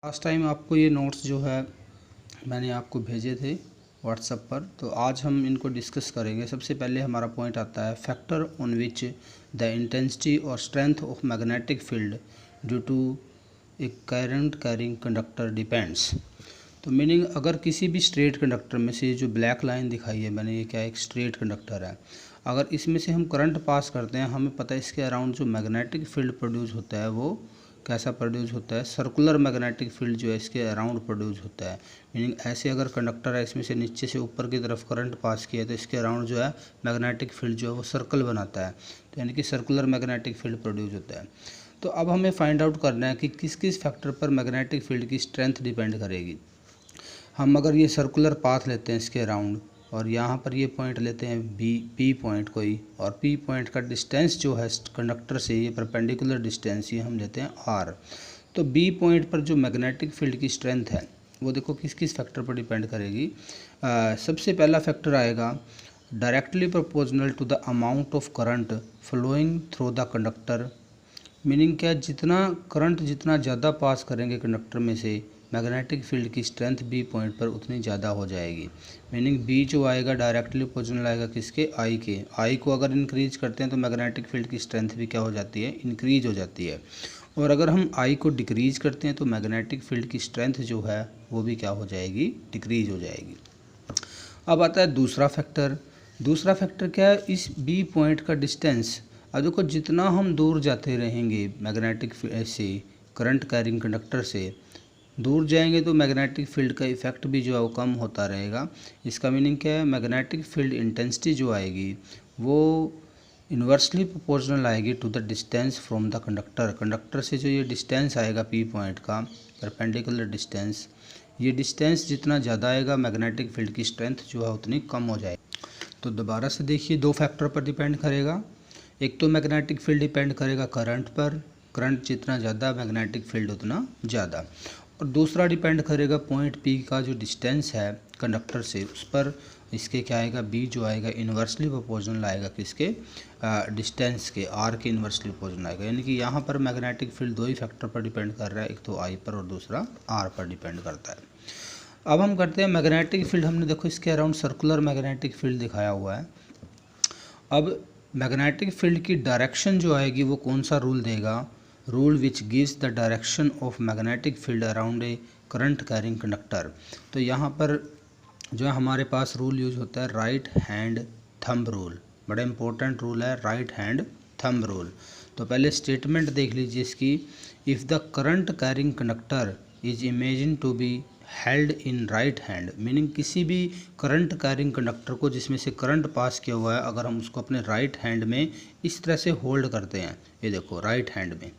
Last time आपको ये notes जो है मैंने आपको भेजे थे व्हाट्सएप पर, तो आज हम इनको डिस्कस करेंगे। सबसे पहले हमारा पॉइंट आता है factor on which the intensity और strength of magnetic field due to a current carrying conductor depends. तो मीनिंग, अगर किसी भी स्ट्रेट कंडक्टर में से जो ब्लैक लाइन दिखाई है मैंने, ये क्या एक स्ट्रेट कंडक्टर है, अगर इसमें से हम करंट पास करते हैं, हमें पता है इसके अराउंड जो मैग्नेटिक फील्ड प्रोड्यूस होता है वो कैसा प्रोड्यूस होता है, सर्कुलर मैग्नेटिक फील्ड जो है इसके अराउंड प्रोड्यूस होता है। मीनिंग ऐसे अगर कंडक्टर है, इसमें से नीचे से ऊपर की तरफ करंट पास किया तो इसके अराउंड जो है मैग्नेटिक फील्ड जो है वो सर्कल बनाता है, तो यानी कि सर्कुलर मैग्नेटिक फील्ड प्रोड्यूस होता है। तो अब हमें फाइंड आउट करना है कि किस किस फैक्टर पर मैग्नेटिक फील्ड की स्ट्रेंथ डिपेंड करेगी। हम अगर ये सर्कुलर पाथ लेते हैं इसके अराउंड और यहाँ पर ये पॉइंट लेते हैं पी पॉइंट कोई, और पी पॉइंट का डिस्टेंस जो है कंडक्टर से, ये परपेंडिकुलर डिस्टेंस, ये हम लेते हैं आर। तो बी पॉइंट पर जो मैग्नेटिक फील्ड की स्ट्रेंथ है वो देखो किस किस फैक्टर पर डिपेंड करेगी। सबसे पहला फैक्टर आएगा directly proportional to the amount of current flowing through the conductor. Meaning क्या, जितना करंट जितना ज़्यादा पास करेंगे कंडक्टर में से, मैग्नेटिक फील्ड की स्ट्रेंथ बी पॉइंट पर उतनी ज़्यादा हो जाएगी। मीनिंग बी जो आएगा डायरेक्टली प्रोपोर्शनल आएगा किसके, आई के। आई को अगर इंक्रीज करते हैं तो मैग्नेटिक फील्ड की स्ट्रेंथ भी क्या हो जाती है, इंक्रीज हो जाती है। और अगर हम आई को डिक्रीज करते हैं तो मैग्नेटिक फील्ड की स्ट्रेंथ जो है वो भी क्या हो जाएगी, डिक्रीज हो जाएगी। अब आता है दूसरा फैक्टर। दूसरा फैक्टर क्या है, इस बी पॉइंट का डिस्टेंस। अब देखो जितना हम दूर जाते रहेंगे मैग्नेटिक से, करंट कैरिंग कंडक्टर से दूर जाएंगे तो मैग्नेटिक फील्ड का इफेक्ट भी जो है वो कम होता रहेगा। इसका मीनिंग क्या है, मैग्नेटिक फील्ड इंटेंसिटी जो आएगी वो इन्वर्सली प्रोपोर्शनल आएगी to the distance from the conductor. Conductor से जो ये डिस्टेंस आएगा पी पॉइंट का परपेंडिकुलर डिस्टेंस, ये डिस्टेंस जितना ज़्यादा आएगा मैग्नेटिक फील्ड की स्ट्रेंथ जो है उतनी कम हो जाएगी। तो दोबारा से देखिए, दो फैक्टर पर डिपेंड करेगा। एक तो मैग्नेटिक फील्ड डिपेंड करेगा करंट पर, करंट जितना ज़्यादा मैग्नेटिक फील्ड उतना ज़्यादा। और दूसरा डिपेंड करेगा पॉइंट पी का जो डिस्टेंस है कंडक्टर से, उस पर इसके क्या आएगा, बी जो आएगा इन्वर्सली प्रोपोर्शनल आएगा किसके, डिस्टेंस के, आर के इन्वर्सली प्रोपोर्शनल आएगा। यानी कि यहाँ पर मैग्नेटिक फील्ड दो ही फैक्टर पर डिपेंड कर रहा है, एक तो आई पर और दूसरा आर पर डिपेंड करता है। अब हम करते हैं मैग्नेटिक फील्ड। हमने देखो इसके अराउंड सर्कुलर मैग्नेटिक फील्ड दिखाया हुआ है। अब मैग्नेटिक फील्ड की डायरेक्शन जो आएगी वो कौन सा रूल देगा, rule which gives the direction of magnetic field around a current carrying conductor. तो यहाँ पर जो है हमारे पास रूल यूज होता है राइट हैंड थंब रूल। बड़ा इंपॉर्टेंट रूल है राइट हैंड थंब रूल। तो पहले स्टेटमेंट देख लीजिए इसकी, if the current carrying conductor is imagine to be held in right hand. Meaning किसी भी करंट कैरिंग कंडक्टर को जिसमें से करंट पास किया हुआ है, अगर हम उसको अपने राइट हैंड में इस तरह से होल्ड करते हैं, ये देखो राइट हैंड में,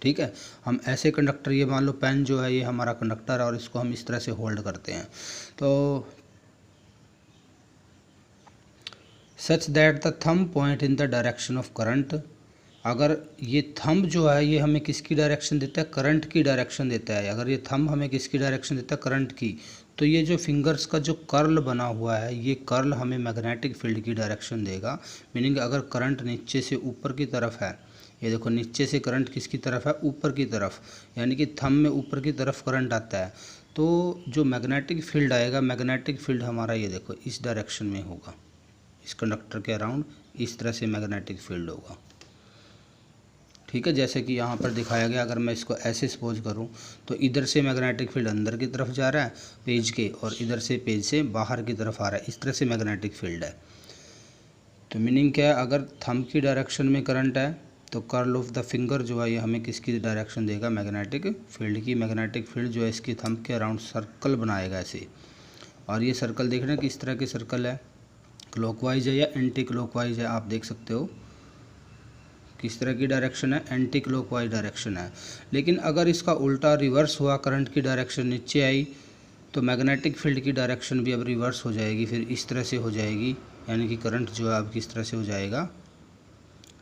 ठीक है, हम ऐसे कंडक्टर, ये मान लो पेन जो है ये हमारा कंडक्टर है और इसको हम इस तरह से होल्ड करते हैं, तो such that the thumb point in the direction of current. अगर ये थंब जो है ये हमें किसकी डायरेक्शन देता है, करंट की डायरेक्शन देता है। अगर ये थंब हमें किसकी डायरेक्शन देता है, करंट की, तो ये जो फिंगर्स का जो कर्ल बना हुआ है, ये कर्ल हमें मैग्नेटिक फील्ड की डायरेक्शन देगा। मीनिंग अगर करंट नीचे से ऊपर की तरफ है, ये देखो नीचे से करंट किसकी तरफ है, ऊपर की तरफ, यानी कि थंब में ऊपर की तरफ करंट आता है, तो जो मैग्नेटिक फील्ड आएगा, मैग्नेटिक फील्ड हमारा ये देखो इस डायरेक्शन में होगा, इस कंडक्टर के अराउंड इस तरह से मैग्नेटिक फील्ड होगा। ठीक है, जैसे कि यहाँ पर दिखाया गया, अगर मैं इसको ऐसे सपोज करूँ तो इधर से मैग्नेटिक फील्ड अंदर की तरफ जा रहा है पेज के, और इधर से पेज से बाहर की तरफ आ रहा है, इस तरह से मैग्नेटिक फील्ड है। तो मीनिंग क्या है, अगर थंब की डायरेक्शन में करंट है तो कर्ल ऑफ द फिंगर जो है ये हमें किसकी डायरेक्शन देगा, मैग्नेटिक फील्ड की। मैग्नेटिक फील्ड जो है इसकी थंब के अराउंड सर्कल बनाएगा ऐसे, और ये सर्कल देखना किस तरह के सर्कल है, क्लॉकवाइज है या एंटी क्लॉकवाइज है, आप देख सकते हो किस तरह की डायरेक्शन है, एंटी क्लॉकवाइज डायरेक्शन है। लेकिन अगर इसका उल्टा रिवर्स हुआ, करंट की डायरेक्शन नीचे आई, तो मैग्नेटिक फील्ड की डायरेक्शन भी अब रिवर्स हो जाएगी, फिर इस तरह से हो जाएगी, यानी कि करंट जो है अब किस तरह से हो जाएगा,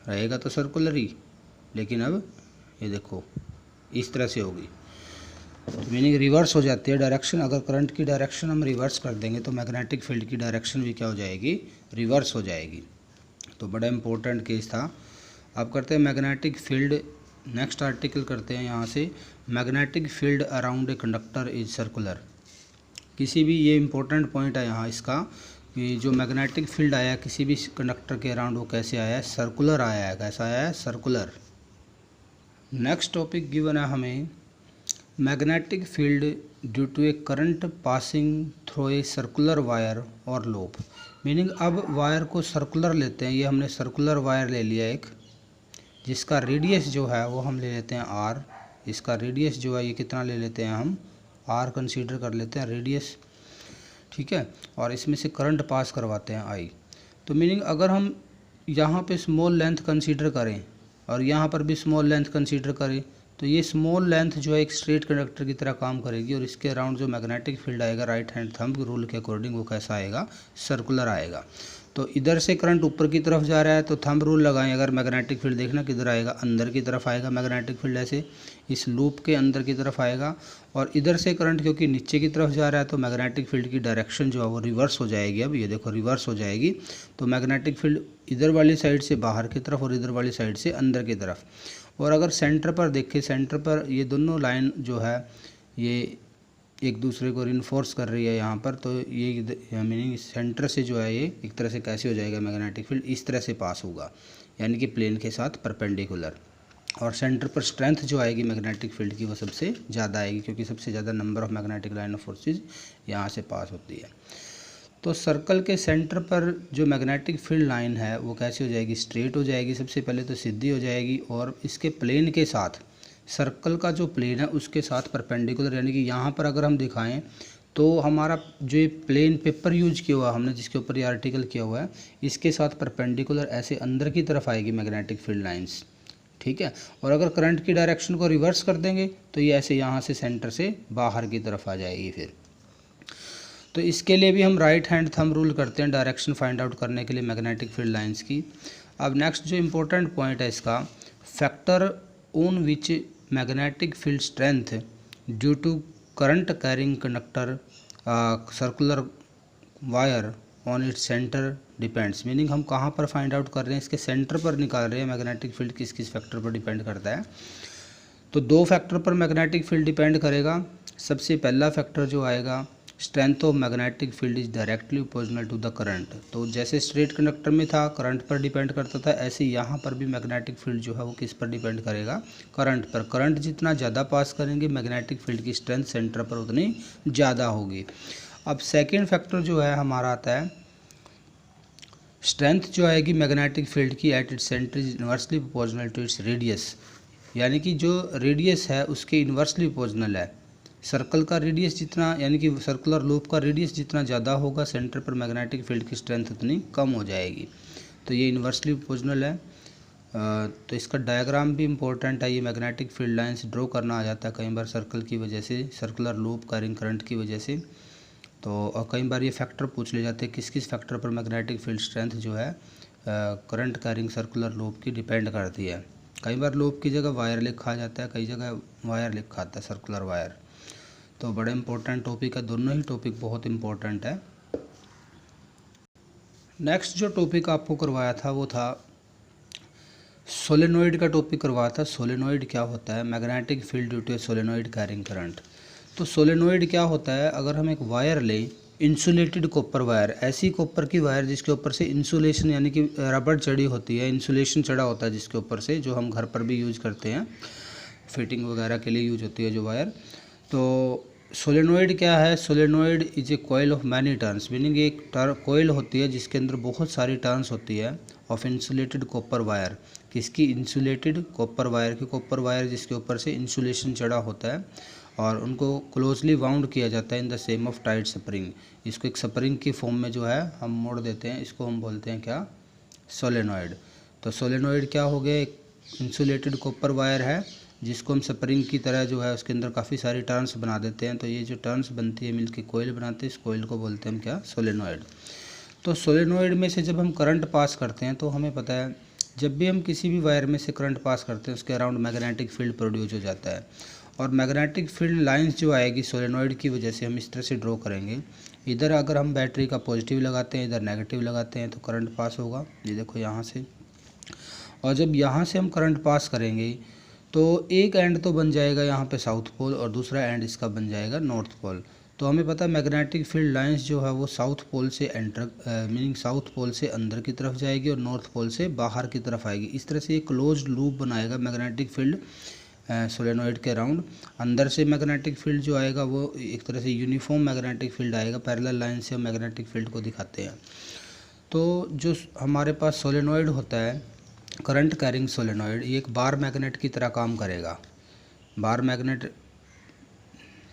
रहेगा तो सर्कुलर ही, लेकिन अब ये देखो इस तरह से होगी। तो मीनिंग रिवर्स हो जाती है डायरेक्शन। अगर करंट की डायरेक्शन हम रिवर्स कर देंगे तो मैग्नेटिक फील्ड की डायरेक्शन भी क्या हो जाएगी, रिवर्स हो जाएगी। तो बड़ा इंपॉर्टेंट केस था। अब करते हैं मैग्नेटिक फील्ड, नेक्स्ट आर्टिकल करते हैं यहाँ से magnetic field around a conductor is circular. किसी भी, ये इम्पोर्टेंट पॉइंट है यहाँ इसका कि जो मैग्नेटिक फील्ड आया किसी भी कंडक्टर के अराउंड वो कैसे आया है, सर्कुलर आया है। कैसा आया है, सर्कुलर। नेक्स्ट टॉपिक गिवन है हमें, magnetic field due to a current passing through a circular wire और लूप। मीनिंग अब वायर को सर्कुलर लेते हैं, ये हमने सर्कुलर वायर ले लिया एक, जिसका रेडियस जो है वो हम ले लेते हैं आर। इसका रेडियस जो है ये कितना ले लेते हैं हम, आर कंसीडर कर लेते हैं रेडियस, ठीक है। और इसमें से करंट पास करवाते हैं आई। तो मीनिंग अगर हम यहाँ पे स्मॉल लेंथ कंसीडर करें और यहाँ पर भी स्मॉल लेंथ कंसीडर करें तो ये स्मॉल लेंथ जो है एक स्ट्रेट कंडक्टर की तरह काम करेगी और इसके अराउंड जो मैग्नेटिक फील्ड आएगा राइट हैंड थंब रूल के अकॉर्डिंग वो कैसा आएगा, सर्कुलर आएगा। तो इधर से करंट ऊपर की तरफ जा रहा है तो थंब रूल लगाएं, अगर मैग्नेटिक फील्ड देखना किधर आएगा, अंदर की तरफ आएगा मैग्नेटिक फील्ड, ऐसे इस लूप के अंदर की तरफ आएगा। और इधर से करंट क्योंकि नीचे की तरफ जा रहा है तो मैग्नेटिक फील्ड की डायरेक्शन जो है वो रिवर्स हो जाएगी। अब ये देखो रिवर्स हो जाएगी, तो मैग्नेटिक फील्ड इधर वाली साइड से बाहर की तरफ और इधर वाली साइड से अंदर की तरफ। और अगर सेंटर पर देखें, सेंटर पर ये दोनों लाइन जो है ये एक दूसरे को रिइंफोर्स कर रही है यहाँ पर, तो ये मीनिंग सेंटर से जो है ये एक तरह से कैसे हो जाएगा, मैग्नेटिक फील्ड इस तरह से पास होगा, यानी कि प्लेन के साथ परपेंडिकुलर। और सेंटर पर स्ट्रेंथ जो आएगी मैग्नेटिक फील्ड की वो सबसे ज़्यादा आएगी, क्योंकि सबसे ज़्यादा number of magnetic line of forces यहाँ से पास होती है। तो सर्कल के सेंटर पर जो मैग्नेटिक फील्ड लाइन है वो कैसे हो जाएगी, स्ट्रेट हो जाएगी, सबसे पहले तो सीधी हो जाएगी। और इसके प्लेन के साथ, सर्कल का जो प्लेन है उसके साथ परपेंडिकुलर, यानी कि यहाँ पर अगर हम दिखाएं तो हमारा जो ये प्लेन पेपर यूज किया हुआ हमने, जिसके ऊपर ये आर्टिकल किया हुआ है, इसके साथ परपेंडिकुलर ऐसे अंदर की तरफ आएगी मैग्नेटिक फील्ड लाइंस, ठीक है। और अगर करंट की डायरेक्शन को रिवर्स कर देंगे तो ये ऐसे यहाँ से सेंटर से बाहर की तरफ आ जाएगी फिर। तो इसके लिए भी हम राइट हैंड थंब रूल करते हैं डायरेक्शन फाइंड आउट करने के लिए मैग्नेटिक फील्ड लाइंस की। अब नेक्स्ट जो इम्पोर्टेंट पॉइंट है इसका, factor on which magnetic field strength due to current carrying conductor circular wire on its centre depends. Meaning हम कहाँ पर फाइंड आउट कर रहे हैं, इसके सेंटर पर निकाल रहे हैं मैग्नेटिक फील्ड किस किस फैक्टर पर डिपेंड करता है। तो दो फैक्टर पर मैग्नेटिक फील्ड डिपेंड करेगा। सबसे पहला फैक्टर जो आएगा, strength of magnetic field is directly proportional to the current. तो जैसे स्ट्रेट कंडक्टर में था करंट पर डिपेंड करता था, ऐसे यहाँ पर भी मैग्नेटिक फील्ड जो है वो किस पर डिपेंड करेगा, करंट पर। करंट जितना ज़्यादा पास करेंगे मैग्नेटिक फील्ड की स्ट्रेंथ सेंटर पर उतनी ज़्यादा होगी। अब सेकेंड फैक्टर जो है हमारा आता है, स्ट्रेंथ जो आएगी मैग्नेटिक फील्ड की at its centre is inversely proportional to its radius. यानी कि जो रेडियस है उसके इन्वर्सली प्रोपोर्शनल है। सर्कल का रेडियस जितना, यानी कि सर्कुलर लूप का रेडियस जितना ज़्यादा होगा सेंटर पर मैग्नेटिक फील्ड की स्ट्रेंथ उतनी कम हो जाएगी। तो ये इन्वर्सली प्रोपोर्शनल है। तो इसका डायग्राम भी इम्पोर्टेंट है, ये मैग्नेटिक फील्ड लाइंस ड्रॉ करना आ जाता है कई बार सर्कल की वजह से, सर्कुलर लूप कैरिंग करंट की वजह से। तो कई बार ये फैक्टर पूछ ले जाते हैं किस किस फैक्टर पर मैग्नेटिक फील्ड स्ट्रेंथ जो है करंट कैरिंग सर्कुलर लूप की डिपेंड करती है। कई बार लूप की जगह वायर लिखा जाता है, कई जगह वायर लिखा आता है, सर्कुलर वायर। तो बड़े इंपॉर्टेंट टॉपिक है, दोनों ही टॉपिक बहुत इंपॉर्टेंट है। नेक्स्ट जो टॉपिक आपको करवाया था वो था सोलेनोइड का टॉपिक करवाया था। सोलेनोइड क्या होता है, magnetic field due to a solenoid carrying current. तो सोलेनोइड क्या होता है, अगर हम एक वायर लें, इंसुलेटेड कॉपर वायर, ऐसी कॉपर की वायर जिसके ऊपर से इंसुलेशन यानी कि रबड़ चढ़ी होती है, इंसुलेशन चढ़ा होता है जिसके ऊपर से, जो हम घर पर भी यूज़ करते हैं, फिटिंग वगैरह के लिए यूज होती है जो वायर। तो सोलेनोइड क्या है, solenoid is a coil of many turns. Meaning एक कॉइल होती है जिसके अंदर बहुत सारी टर्न्स होती है ऑफ इंसुलेटेड कॉपर वायर। किसकी, इंसुलेटेड कॉपर वायर की, कॉपर वायर जिसके ऊपर से इंसुलेशन चढ़ा होता है और उनको क्लोजली वाउंड किया जाता है in the same of tight spring. इसको एक स्प्रिंग की फॉर्म में जो है हम मोड़ देते हैं, इसको हम बोलते हैं क्या, सोलेनोइड। तो सोलेनोइड क्या हो गया, एक इंसुलेटेड कॉपर वायर है जिसको हम स्प्रिंग की तरह जो है उसके अंदर काफ़ी सारी टर्न्स बना देते हैं। तो ये जो टर्न्स बनती है मिलके कोयल बनाते हैं, इस कोयल को बोलते हैं हम क्या, सोलेनोइड। तो सोलेनोइड में से जब हम करंट पास करते हैं तो हमें पता है जब भी हम किसी भी वायर में से करंट पास करते हैं उसके अराउंड मैग्नेटिक फील्ड प्रोड्यूस हो जाता है। और मैग्नेटिक फील्ड लाइंस जो आएगी सोलेनोइड की वजह से हम इस तरह से ड्रॉ करेंगे। इधर अगर हम बैटरी का पॉजिटिव लगाते हैं, इधर नेगेटिव लगाते हैं तो करंट पास होगा, ये देखो यहाँ से। और जब यहाँ से हम करंट पास करेंगे तो एक एंड तो बन जाएगा यहाँ पे साउथ पोल और दूसरा एंड इसका बन जाएगा नॉर्थ पोल। तो हमें पता है मैग्नेटिक फील्ड लाइंस जो है वो साउथ पोल से मीनिंग साउथ पोल से अंदर की तरफ जाएगी और नॉर्थ पोल से बाहर की तरफ आएगी। इस तरह से एक क्लोज्ड लूप बनाएगा मैग्नेटिक फील्ड सोलेनोइड के अराउंड। अंदर से मैग्नेटिक फील्ड जो आएगा वो एक तरह से यूनिफॉर्म मैग्नेटिक फील्ड आएगा। पैरेलल लाइन से हम मैग्नेटिक फील्ड को दिखाते हैं। तो जो हमारे पास सोलेनोइड होता है, करंट कैरिंग सोलेनोइड, ये एक बार मैग्नेट की तरह काम करेगा। बार मैग्नेट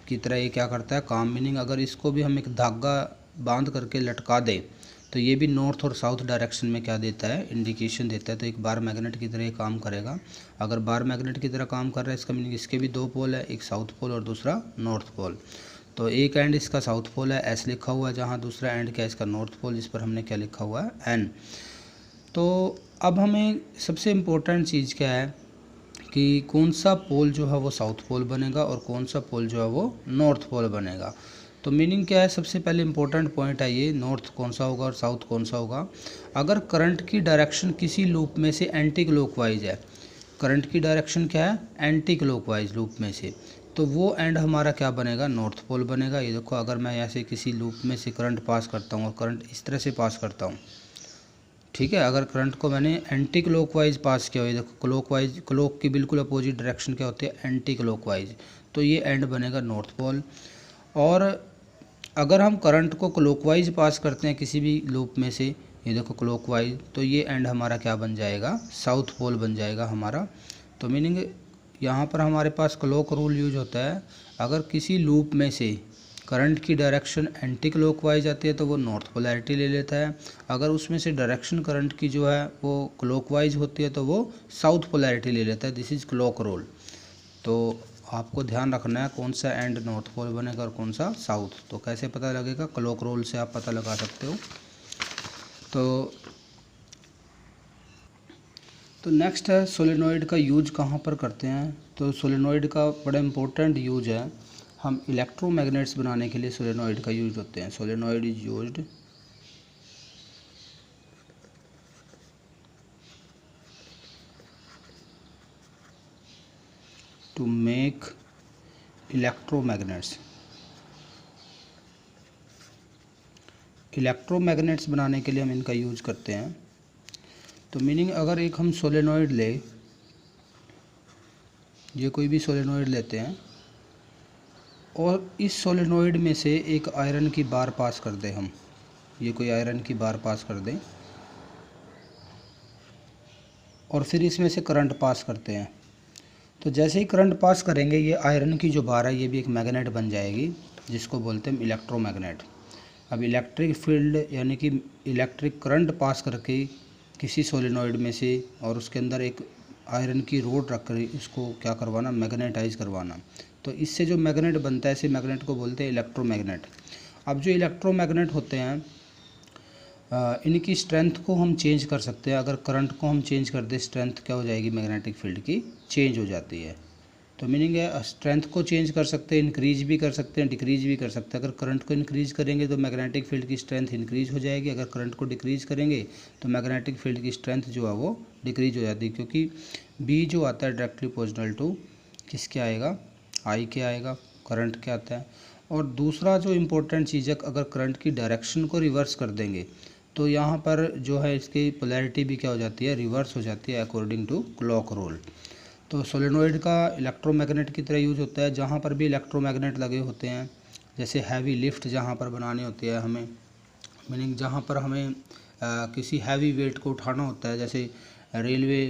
की तरह ये क्या करता है काम, मीनिंग अगर इसको भी हम एक धागा बांध करके लटका दें तो ये भी नॉर्थ और साउथ डायरेक्शन में क्या देता है, इंडिकेशन देता है। तो एक बार मैग्नेट की तरह ये काम करेगा। अगर बार मैग्नेट की तरह काम कर रहा है इसका मीनिंग इसके भी दो पोल है, एक साउथ पोल और दूसरा नॉर्थ पोल। तो एक एंड इसका साउथ पोल है, एस लिखा हुआ है, जहाँ दूसरा एंड क्या है इसका नॉर्थ पोल, जिस पर हमने क्या लिखा हुआ है, एन। तो अब हमें सबसे इम्पोर्टेंट चीज़ क्या है कि कौन सा पोल जो है वो साउथ पोल बनेगा और कौन सा पोल जो है वो नॉर्थ पोल बनेगा। तो मीनिंग क्या है, सबसे पहले इंपॉर्टेंट पॉइंट है ये, नॉर्थ कौन सा होगा और साउथ कौन सा होगा। अगर करंट की डायरेक्शन किसी लूप में से एंटी क्लॉकवाइज है, करंट की डायरेक्शन क्या है, एंटी क्लॉकवाइज लूप में से, तो वो एंड हमारा क्या बनेगा, नॉर्थ पोल बनेगा। ये देखो अगर मैं ऐसे किसी लूप में से करंट पास करता हूँ और करंट इस तरह से पास करता हूँ, ठीक है, अगर करंट को मैंने एंटी क्लॉकवाइज पास किया, ये देखो क्लॉकवाइज, क्लॉक की बिल्कुल अपोजिट डायरेक्शन क्या होती है, एंटी क्लॉकवाइज, तो ये एंड बनेगा नॉर्थ पोल। और अगर हम करंट को क्लॉकवाइज पास करते हैं किसी भी लूप में से, ये देखो क्लॉकवाइज, तो ये एंड हमारा क्या बन जाएगा, साउथ पोल बन जाएगा हमारा। तो मीनिंग यहाँ पर हमारे पास क्लॉक रूल यूज होता है। अगर किसी लूप में से करंट की डायरेक्शन एंटी क्लॉकवाइज आती है तो वो नॉर्थ पोलैरिटी ले लेता है। अगर उसमें से डायरेक्शन करंट की जो है वो क्लॉकवाइज होती है तो वो साउथ पोलैरिटी ले लेता है। This is clock rule. तो आपको ध्यान रखना है कौन सा एंड नॉर्थ पोल बनेगा और कौन सा साउथ। तो कैसे पता लगेगा, क्लॉक रूल से आप पता लगा सकते हो। तो नेक्स्ट है सोलेनोइड का यूज कहाँ पर करते हैं। तो सोलेनोइड का बड़ा इम्पोर्टेंट यूज है, हम इलेक्ट्रोमैग्नेट्स बनाने के लिए सोलेनोइड का यूज होते हैं। Solenoid is used to make electromagnets. Electromagnets बनाने के लिए हम इनका यूज करते हैं। तो मीनिंग अगर एक हम सोलेनोइड ले, ये कोई भी सोलेनोइड लेते हैं और इस सोलेनोइड में से एक आयरन की बार पास कर दें हम, ये कोई आयरन की बार पास कर दें और फिर इसमें से करंट पास करते हैं। तो जैसे ही करंट पास करेंगे ये आयरन की जो बार है ये भी एक मैग्नेट बन जाएगी, जिसको बोलते हैं इलेक्ट्रोमैग्नेट। अब इलेक्ट्रिक फील्ड यानी कि इलेक्ट्रिक करंट पास करके किसी सोलेनोइड में से और उसके अंदर एक आयरन की रोड रख कर इसको क्या करवाना, मैग्नेटाइज करवाना। तो इससे जो मैग्नेट बनता है, इसी मैग्नेट को बोलते हैं इलेक्ट्रोमैग्नेट। अब जो इलेक्ट्रोमैग्नेट होते हैं इनकी स्ट्रेंथ को हम चेंज कर सकते हैं। अगर करंट को हम चेंज कर दें, स्ट्रेंथ क्या हो जाएगी, मैग्नेटिक फील्ड की चेंज हो जाती है। तो मीनिंग है स्ट्रेंथ को चेंज कर सकते हैं, इंक्रीज भी कर सकते हैं, डिक्रीज भी कर सकते हैं। अगर करंट को इंक्रीज करेंगे तो मैग्नेटिक फील्ड की स्ट्रेंथ इंक्रीज हो जाएगी, अगर करंट को डिक्रीज करेंगे तो मैग्नेटिक फील्ड की स्ट्रेंथ जो है वो डिक्रीज हो जाती है। क्योंकि बी जो आता है डायरेक्टली पोजिशनल टू किसके आएगा, आई के आएगा, करंट के आता है। और दूसरा जो इम्पोर्टेंट चीज़ है, अगर करंट की डायरेक्शन को रिवर्स कर देंगे तो यहाँ पर जो है इसकी पोलैरिटी भी क्या हो जाती है, रिवर्स हो जाती है अकॉर्डिंग टू क्लॉक रूल। तो सोलेनोइड का इलेक्ट्रोमैग्नेट की तरह यूज होता है। जहाँ पर भी इलेक्ट्रोमैग्नेट लगे होते हैं, जैसे हैवी लिफ्ट जहाँ पर बनानी होती है हमें, मीनिंग जहाँ पर हमें किसी हैवी वेट को उठाना होता है, जैसे रेलवे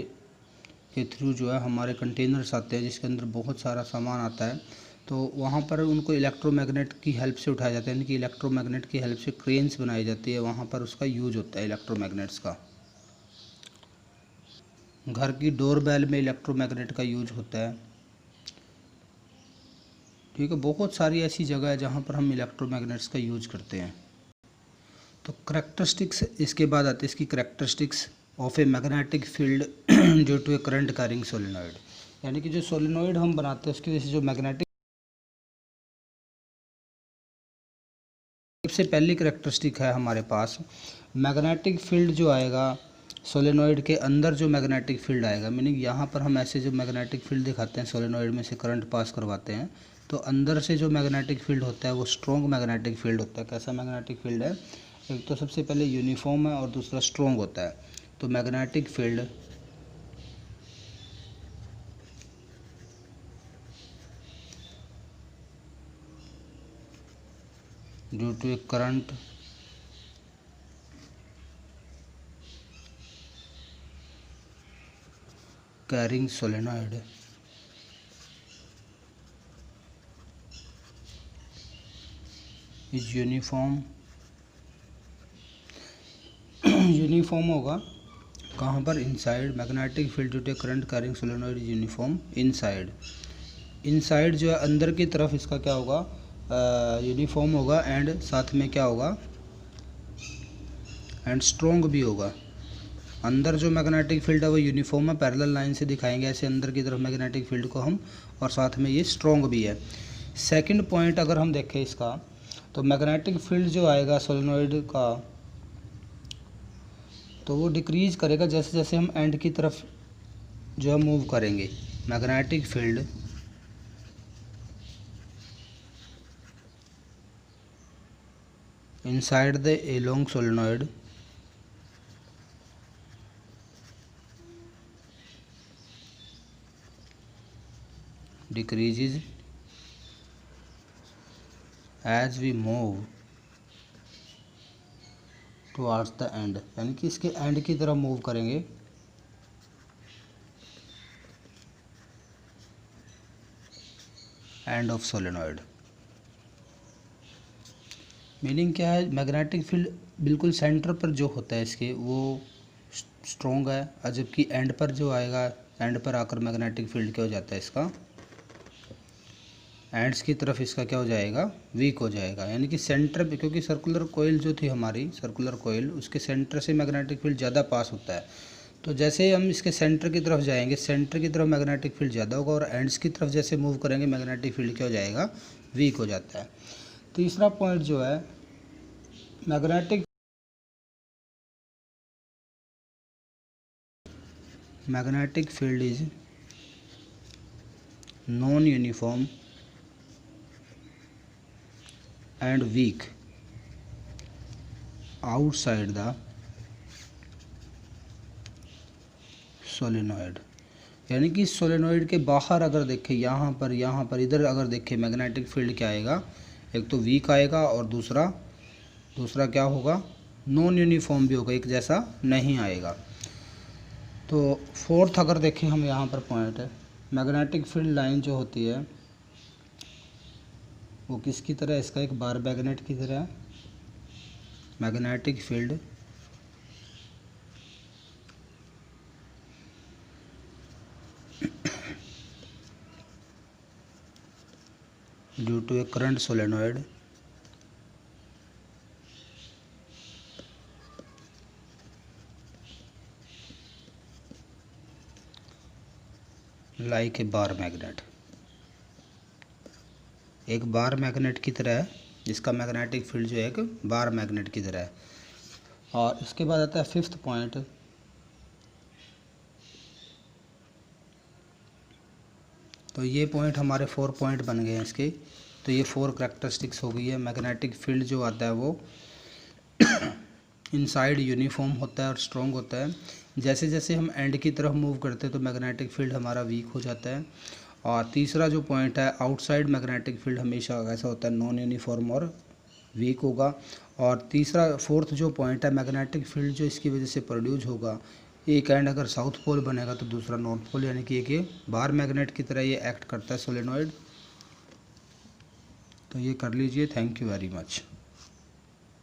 के थ्रू जो है हमारे कंटेनर्स आते हैं जिसके अंदर बहुत सारा सामान आता है, तो वहाँ पर उनको इलेक्ट्रोमैग्नेट की हेल्प से उठाया जाता है। यानी कि इलेक्ट्रोमैग्नेट की हेल्प से क्रेन्स बनाई जाती है, वहाँ पर उसका यूज होता है इलेक्ट्रोमैग्नेट्स का। घर की डोरबेल में इलेक्ट्रोमैग्नेट का यूज होता है। ठीक है, बहुत सारी ऐसी जगह है जहाँ पर हम इलेक्ट्रोमैग्नेट्स का यूज करते हैं। तो करैक्टरिस्टिक्स इसके बाद आती है इसकी characteristics of a magnetic field due to a current carrying solenoid. यानी कि जो सोलेनोइड हम बनाते हैं उसकी वजह से जो मैग्नेटिक, सबसे पहली करैक्टरिस्टिक है हमारे पास मैग्नेटिक फील्ड जो आएगा सोलेनॉइड के अंदर जो मैग्नेटिक फील्ड आएगा, मीनिंग यहाँ पर हम ऐसे जो मैग्नेटिक फील्ड दिखाते हैं, सोलेनॉइड में से करंट पास करवाते हैं, तो अंदर से जो मैग्नेटिक फील्ड होता है वो स्ट्रॉन्ग मैग्नेटिक फील्ड होता है। कैसा मैग्नेटिक फील्ड है? एक तो सबसे पहले यूनिफॉर्म है और दूसरा स्ट्रॉन्ग होता है। तो magnetic field due to a current carrying solenoid is uniform uniform होगा कहाँ पर? Inside. Magnetic field due to current carrying solenoid is uniform inside. Inside जो है अंदर की तरफ इसका क्या होगा? यूनिफॉर्म होगा एंड साथ में क्या होगा? एंड स्ट्रॉन्ग भी होगा। अंदर जो मैग्नेटिक फील्ड है वो यूनिफॉर्म है, पैरेलल लाइन से दिखाएंगे ऐसे अंदर की तरफ मैग्नेटिक फील्ड को हम, और साथ में ये स्ट्रॉन्ग भी है। सेकंड पॉइंट अगर हम देखें इसका, तो मैग्नेटिक फील्ड जो आएगा सोलेनॉइड का, तो वो डिक्रीज करेगा जैसे जैसे हम एंड की तरफ जो है मूव करेंगे। Magnetic field inside the along solenoid decreases as we move towards the end, यानी कि इसके एंड की तरफ मूव करेंगे। एंड ऑफ सोलेनॉइड मीनिंग क्या है? मैग्नेटिक फील्ड बिल्कुल सेंटर पर जो होता है इसके वो स्ट्रॉन्ग है, और जबकि एंड पर जो आएगा, एंड पर आकर मैग्नेटिक फील्ड क्या हो जाता है इसका? एंड्स की तरफ इसका क्या हो जाएगा? वीक हो जाएगा। यानी कि सेंटर पे, क्योंकि सर्कुलर कोयल जो थी हमारी, सर्कुलर कोयल, उसके सेंटर से मैग्नेटिक फील्ड ज़्यादा पास होता है। तो जैसे हम इसके सेंटर की तरफ जाएंगे, सेंटर की तरफ मैग्नेटिक फील्ड ज़्यादा होगा, और एंड्स की तरफ जैसे मूव करेंगे मैग्नेटिक फील्ड क्या हो जाएगा? वीक हो जाता है। तीसरा पॉइंट जो है, magnetic field is non uniform and weak outside the solenoid। यानी कि सोलेनॉइड के बाहर अगर देखें, यहाँ पर इधर अगर देखें, मैग्नेटिक फील्ड क्या आएगा? एक तो वीक आएगा और दूसरा क्या होगा? नॉन यूनिफॉर्म भी होगा, एक जैसा नहीं आएगा। तो फोर्थ अगर देखें हम, यहाँ पर पॉइंट है, मैग्नेटिक फील्ड लाइन जो होती है वो किसकी तरह? इसका एक बार मैग्नेट की तरह। Magnetic field due to a current solenoid like a bar magnet, एक बार मैग्नेट की तरह है, जिसका मैग्नेटिक फील्ड जो है एक बार मैग्नेट की तरह है। और इसके बाद आता है फिफ्थ पॉइंट, तो ये पॉइंट हमारे 4 पॉइंट बन गए हैं इसके। तो ये 4 करैक्टरिस्टिक्स हो गई है। मैग्नेटिक फील्ड जो आता है वो इनसाइड यूनिफॉर्म होता है और स्ट्रॉन्ग होता है। जैसे जैसे हम एंड की तरफ मूव करते हैं तो मैग्नेटिक फील्ड हमारा वीक हो जाता है। और तीसरा जो पॉइंट है, आउटसाइड मैग्नेटिक फील्ड हमेशा ऐसा होता है, नॉन यूनिफॉर्म और वीक होगा। और फोर्थ जो पॉइंट है, मैग्नेटिक फील्ड जो इसकी वजह से प्रोड्यूस होगा, एक एंड अगर साउथ पोल बनेगा तो दूसरा नॉर्थ पोल, यानी कि एक बार मैग्नेट की तरह ये एक्ट करता है सोलेनॉइड। तो ये कर लीजिए। Thank you very much.